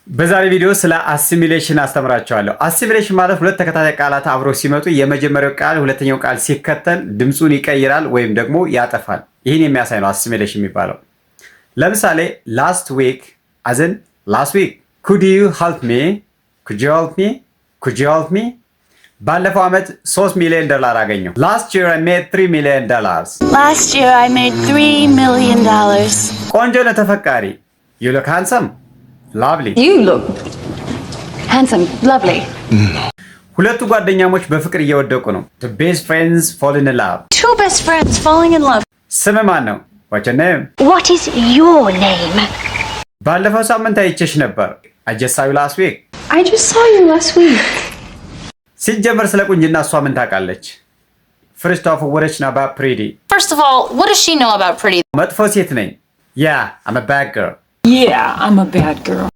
በዛሬ ቪዲዮ ስለ አሲሚሌሽን አስተምራቸዋለሁ። አሲሚሌሽን ማለት ሁለት ተከታታይ ቃላት አብሮ ሲመጡ የመጀመሪያው ቃል ሁለተኛው ቃል ሲከተል ድምጹን ይቀይራል ወይም ደግሞ ያጠፋል። ይህን የሚያሳይ ነው አሲሚሌሽን የሚባለው። ለምሳሌ ላስት ዊክ አዘን ላስት ዊክ ኩድ ዩ ሄልፕ ሚ ኩድ ዩ ሄልፕ ሚ ኩድ ዩ ሄልፕ ሚ። ባለፈው ዓመት $3 ሚሊዮን አገኘሁ። Last year I made $3 million. Last year I made $3 million. ቆንጆ ነው ተፈቃሪ። You look handsome. Lovely. You look handsome, lovely. ሁለቱ ጓደኛሞች በፍቅር እየወደቁ ነው። The best friends fall in love. Two best friends falling in love. ስም ማን ነው? What's your name? What is your name? ባለፈው ሳምንት አይቼሽ ነበር. I just saw you last week. I just saw you last week. ሲጀመር ስለ ቁንጅና እሷ ምን ታውቃለች? First off, what does she know about pretty? First of all, what does she know about pretty? መጥፎ ሴት ነኝ. Yeah, I'm a bad girl. Yeah, I'm a bad girl.